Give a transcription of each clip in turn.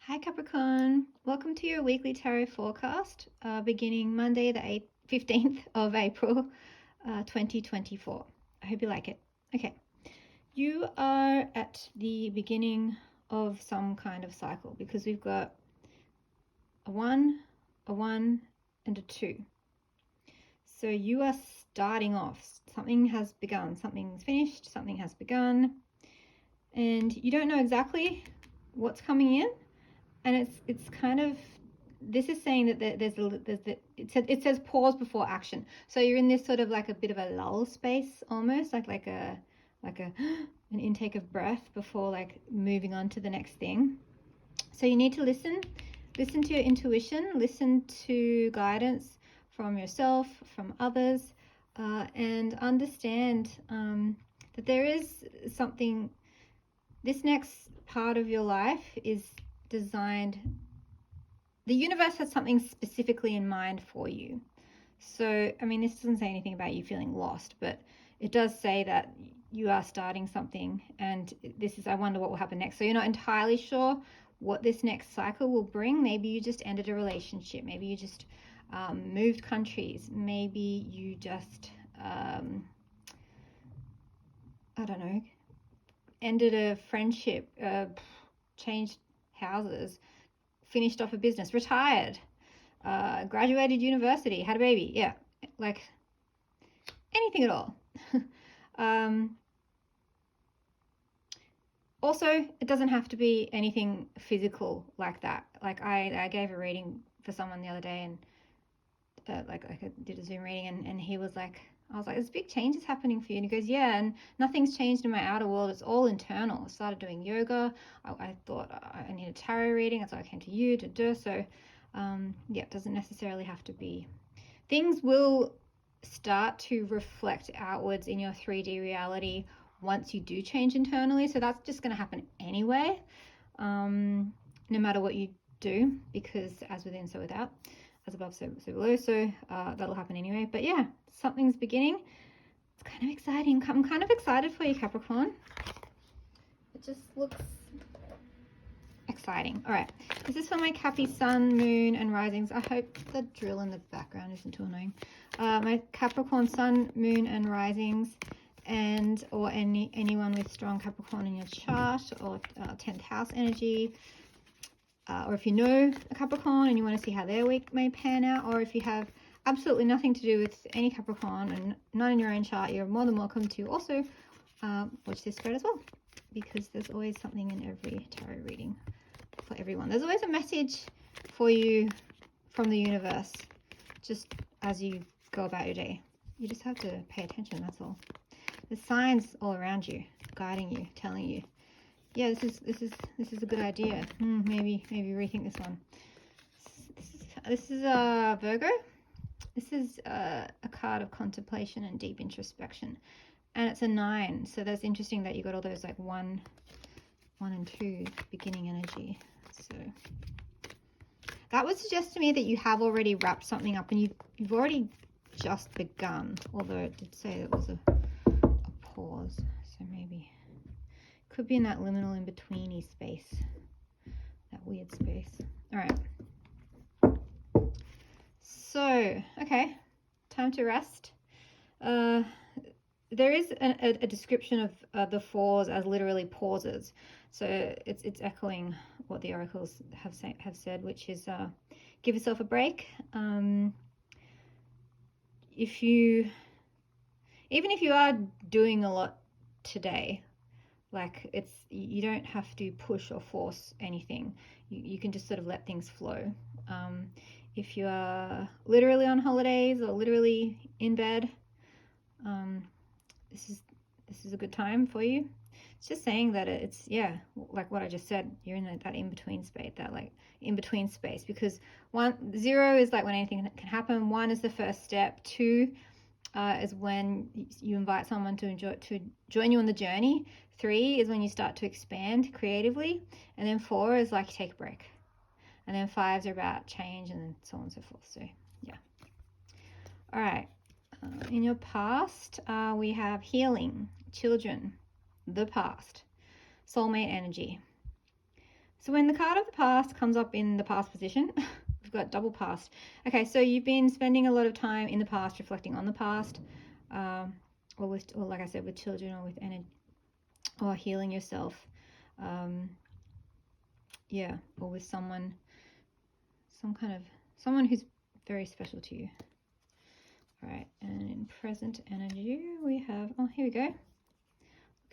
Hi Capricorn, welcome to your weekly tarot forecast beginning Monday the 15th of April 2024. I hope you like it. Okay, you are at the beginning of some kind of cycle because we've got a 1, and a 2. So you are starting off. Something has begun, something's finished, something has begun, and you don't know exactly what's coming in. And it's kind of, this is saying that it says pause before action. So you're in this sort of like a bit of a lull space, almost like a an intake of breath before like moving on to the next thing. So you need to listen to your intuition, listen to guidance from yourself, from others, and understand that there is something. This next part of your life is designed, the universe has something specifically in mind for you. So, I mean, this doesn't say anything about you feeling lost, but it does say that you are starting something, and this is, I wonder what will happen next. So you're not entirely sure what this next cycle will bring. Maybe you just ended a relationship. Maybe you just moved countries. Maybe you just, I don't know, ended a friendship, changed houses, finished off a business, retired, graduated university, had a baby. Yeah, like anything at all. Also, it doesn't have to be anything physical like that. Like I gave a reading for someone the other day, and like I did a Zoom reading, and he was like, I was like, there's big changes happening for you. And he goes, yeah, and nothing's changed in my outer world. It's all internal. I started doing yoga. I thought I need a tarot reading. That's why I came to you to do. So, yeah, it doesn't necessarily have to be. Things will start to reflect outwards in your 3D reality once you do change internally. So that's just going to happen anyway, no matter what you do, because as within, so without. As above, so below. So that'll happen anyway. But yeah, something's beginning. It's kind of exciting. I'm kind of excited for you, Capricorn. It just looks exciting. All right, this is for my Cappy Sun, Moon, and Risings. I hope the drill in the background isn't too annoying. My Capricorn Sun, Moon, and Risings, and or anyone with strong Capricorn in your chart, or 10th house energy. Or if you know a Capricorn and you want to see how their week may pan out, or if you have absolutely nothing to do with any Capricorn and not in your own chart, you're more than welcome to also watch this spread as well, because there's always something in every tarot reading for everyone. There's always a message for you from the universe, just as you go about your day. You just have to pay attention, that's all. There's signs all around you, guiding you, telling you, yeah, this is a good idea. Maybe rethink this one. This is Virgo. This is a card of contemplation and deep introspection, and it's a 9. So that's interesting that you got all those like 1 and 2 beginning energy. So that would suggest to me that you have already wrapped something up, and you've already just begun. Although it did say there was a pause, so maybe. Could be in that liminal in-betweeny space, that weird space. All right. So, okay, time to rest. There is a description of the 4s as literally pauses. So it's echoing what the oracles have said, which is give yourself a break. Even if you are doing a lot today, like you don't have to push or force anything. You can just sort of let things flow. If you are literally on holidays or literally in bed, this is a good time for you. It's just saying that it's, yeah, like what I just said, you're in that in-between space, because 0 is like when anything can happen. 1 is the first step. 2 is when you invite someone to join you on the journey. 3 is when you start to expand creatively, and then 4 is like take a break, and then 5s are about change, and then so on and so forth. So yeah. All right. In your past, we have healing, children, the past, soulmate energy. So when the card of the past comes up in the past position, we've got double past. Okay, so you've been spending a lot of time in the past, reflecting on the past, or like I said, with children, or with energy, or healing yourself. Yeah, or with someone who's very special to you. All right, and in present energy, we have, oh, here we go.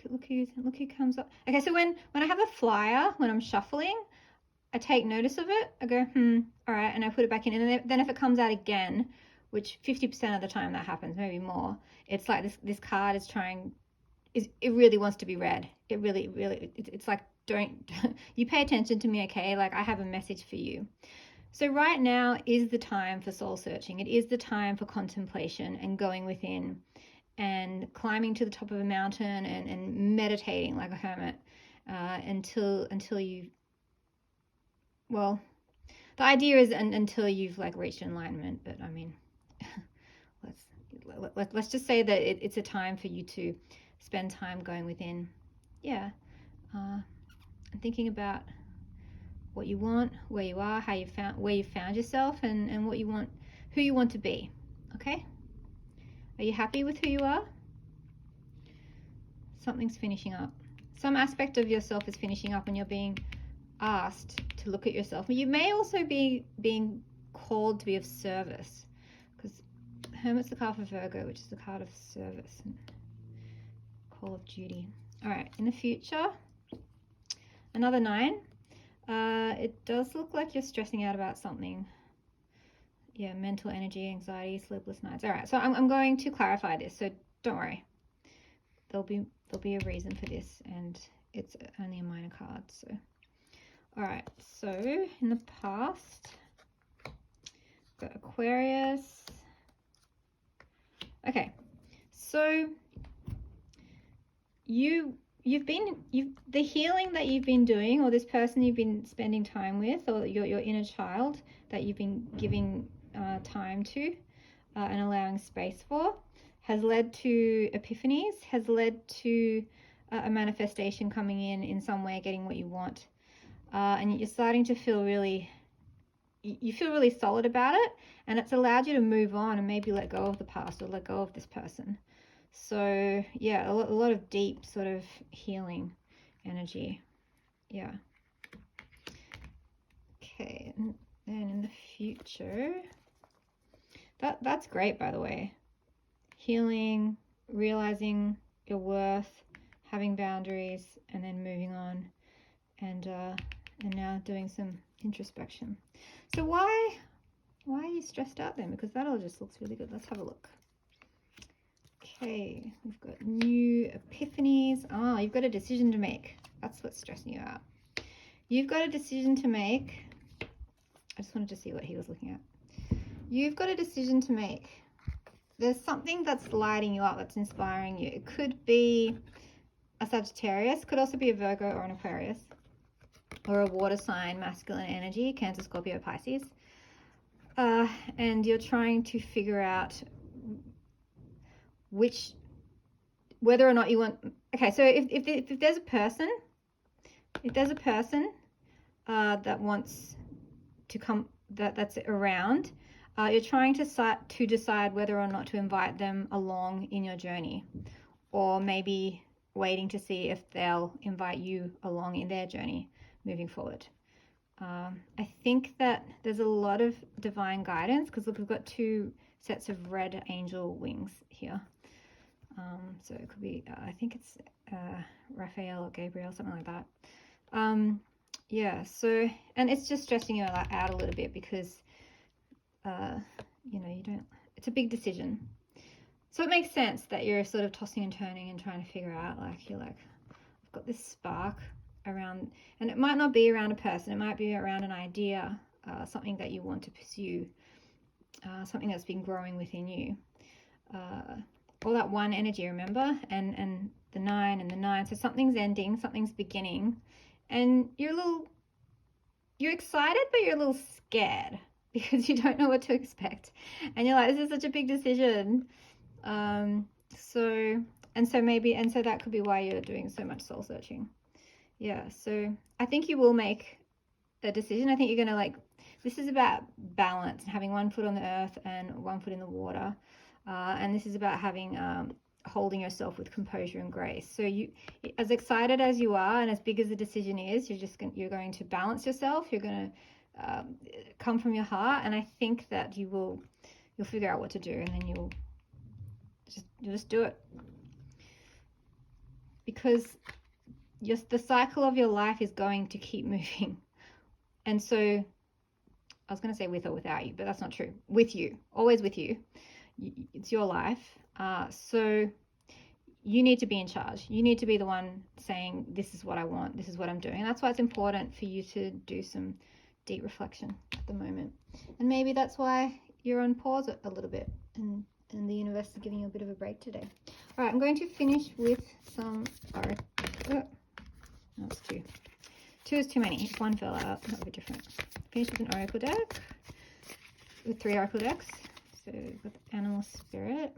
Look who comes up. Okay, so when I have a flyer, when I'm shuffling, I take notice of it. I go, all right, and I put it back in. And then if it comes out again, which 50% of the time that happens, maybe more, it's like this card is it really wants to be read. It really, it's like, don't, you pay attention to me, okay? Like, I have a message for you. So right now is the time for soul searching. It is the time for contemplation and going within and climbing to the top of a mountain and meditating like a hermit until you, well, the idea is until you've like reached enlightenment. But I mean, let's just say that it's a time for you to spend time going within. Yeah. And thinking about what you want, where you are, where you found yourself, and what you want, who you want to be. Okay? Are you happy with who you are? Something's finishing up. Some aspect of yourself is finishing up, and you're being asked to look at yourself. You may also be being called to be of service, because Hermit's the card for Virgo, which is the card of service and call of duty. All right, in the future, another 9. It does look like you're stressing out about something. Yeah, mental energy, anxiety, sleepless nights. All right, so I'm going to clarify this, so don't worry. There'll be a reason for this, and it's only a minor card. So, all right, so in the past, got Aquarius. Okay, so the healing that you've been doing, or this person you've been spending time with, or your inner child that you've been giving time to and allowing space for, has led to epiphanies, has led to a manifestation coming in some way, getting what you want, and you're starting to feel really solid about it, and it's allowed you to move on and maybe let go of the past or let go of this person. So yeah, a lot of deep sort of healing energy. Yeah. Okay, and then in the future, that's great, by the way. Healing, realizing your worth, having boundaries, and then moving on, and now doing some introspection. So why are you stressed out then? Because that all just looks really good. Let's have a look. Okay, we've got new epiphanies. Oh, you've got a decision to make. That's what's stressing you out. You've got a decision to make. I just wanted to see what he was looking at. You've got a decision to make. There's something that's lighting you up, that's inspiring you. It could be a Sagittarius, could also be a Virgo or an Aquarius, or a water sign, masculine energy, Cancer, Scorpio, Pisces. And you're trying to figure out whether or not you want. Okay, so if there's a person, that wants to come, that's around, you're trying to decide whether or not to invite them along in your journey, or maybe waiting to see if they'll invite you along in their journey moving forward. I think that there's a lot of divine guidance, because look, we've got 2 sets of red angel wings here. So it could be, I think it's Raphael or Gabriel, something like that. Yeah, so, and it's just stressing you out a little bit, because, it's a big decision. So it makes sense that you're sort of tossing and turning and trying to figure out, like, you're like, I've got this spark around, and it might not be around a person, it might be around an idea, something that you want to pursue, something that's been growing within you. All that 1 energy, remember, and the 9 and the 9. So something's ending, something's beginning, and you're excited, but you're a little scared, because you don't know what to expect, and you're like, this is such a big decision. So that could be why you're doing so much soul searching. Yeah, so I think you will make a decision. I think you're going to this is about balance, having one foot on the earth and one foot in the water. And this is about having, holding yourself with composure and grace. So you, as excited as you are and as big as the decision is, you're going to balance yourself. You're going to come from your heart. And I think that you'll figure out what to do, and then you'll just do it. Because the cycle of your life is going to keep moving. And so I was going to say with or without you, but that's not true. With you, always with you. It's your life. So you need to be in charge. You need to be the one saying, this is what I want. This is what I'm doing. And that's why it's important for you to do some deep reflection at the moment. And maybe that's why you're on pause a little bit, and the universe is giving you a bit of a break today. All right, I'm going to finish with some oracle. Oh, no, it's two. Two is too many. If one fell out, that would be different. Finish with an oracle deck, with 3 oracle decks. So we've got the animal spirit.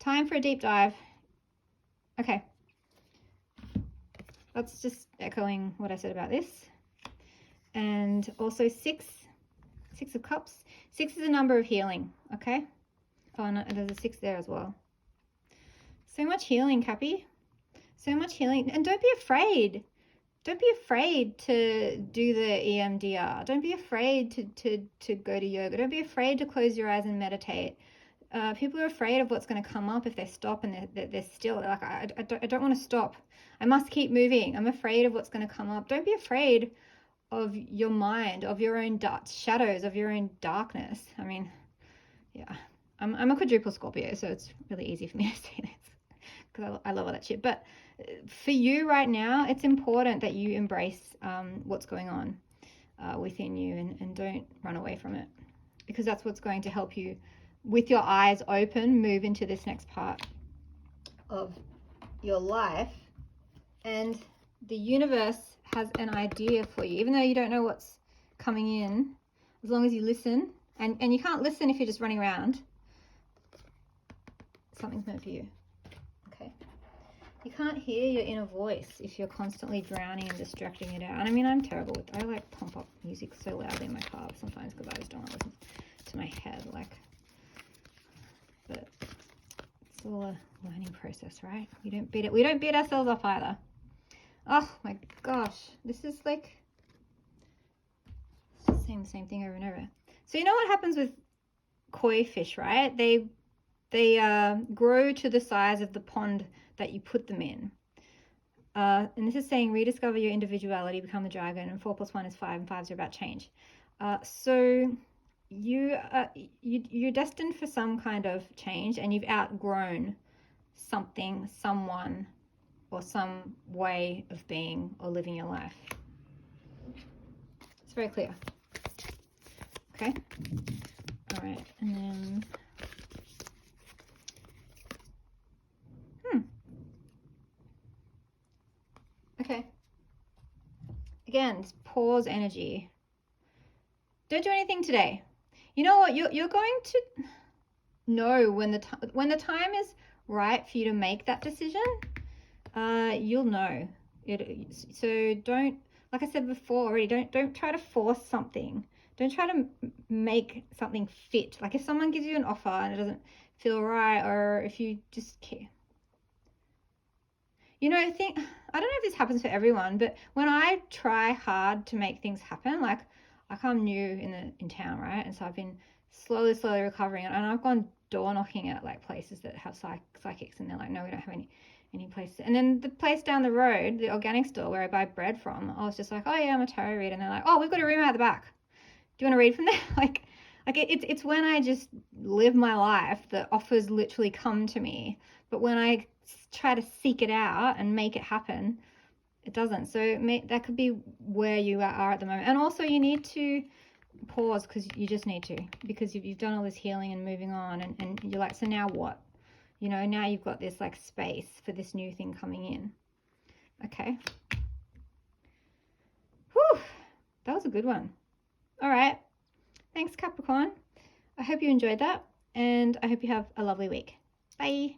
Time for a deep dive. Okay. That's just echoing what I said about this. And also 6 of cups. 6 is a number of healing, okay? Oh, no, there's a 6 there as well. So much healing, Cappy. So much healing. And don't be afraid. Don't be afraid to do the EMDR. Don't be afraid to go to yoga. Don't be afraid to close your eyes and meditate. People are afraid of what's going to come up if they stop and they're still. They're like, I don't want to stop. I must keep moving. I'm afraid of what's going to come up. Don't be afraid of your mind, of your own shadows, of your own darkness. I mean, yeah, I'm a quadruple Scorpio, so it's really easy for me to say this because I love all that shit. But for you right now, it's important that you embrace what's going on within you, and don't run away from it, because that's what's going to help you, with your eyes open, move into this next part of your life. And the universe has an idea for you, even though you don't know what's coming in, as long as you listen. And you can't listen if you're just running around. Something's meant for you. Okay. You can't hear your inner voice if you're constantly drowning and distracting it out. And I mean, I'm terrible with I like pump up music so loudly in my car sometimes because I just don't want to listen to my head. But it's all a learning process, right? We don't beat ourselves up either. Oh my gosh, this is like saying the same thing over and over. So you know what happens with koi fish, right? They grow to the size of the pond that you put them in. And this is saying rediscover your individuality, become the dragon, and 4 + 1 is 5, and 5s are about change. So you're destined for some kind of change, and you've outgrown something, someone, or some way of being or living your life. It's very clear. Okay. All right. And then okay. Again, it's pause energy. Don't do anything today. You know what? You're going to know when the time is right for you to make that decision. You'll know it. So don't, like I said before already, don't try to force something. Don't try to make something fit. Like if someone gives you an offer and it doesn't feel right, or if you just care. You know, I don't know if this happens for everyone, but when I try hard to make things happen, like I'm new in town, right? And so I've been slowly recovering, and I've gone door knocking at like places that have psychics, and they're like, no, we don't have any places. And then the place down the road, the organic store where I buy bread from, I was just like, oh yeah, I'm a tarot reader, and they're like, oh, we've got a room out the back. Do you want to read from there? like it's when I just live my life that offers literally come to me. But when I try to seek it out and make it happen, it doesn't. So that could be where you are at the moment. And also you need to pause, because you just need to, because you've done all this healing and moving on, and you're like, so now what? You know, now you've got this like space for this new thing coming in. Okay. Whew, that was a good one. All right. Thanks, Capricorn. I hope you enjoyed that, and I hope you have a lovely week. Bye.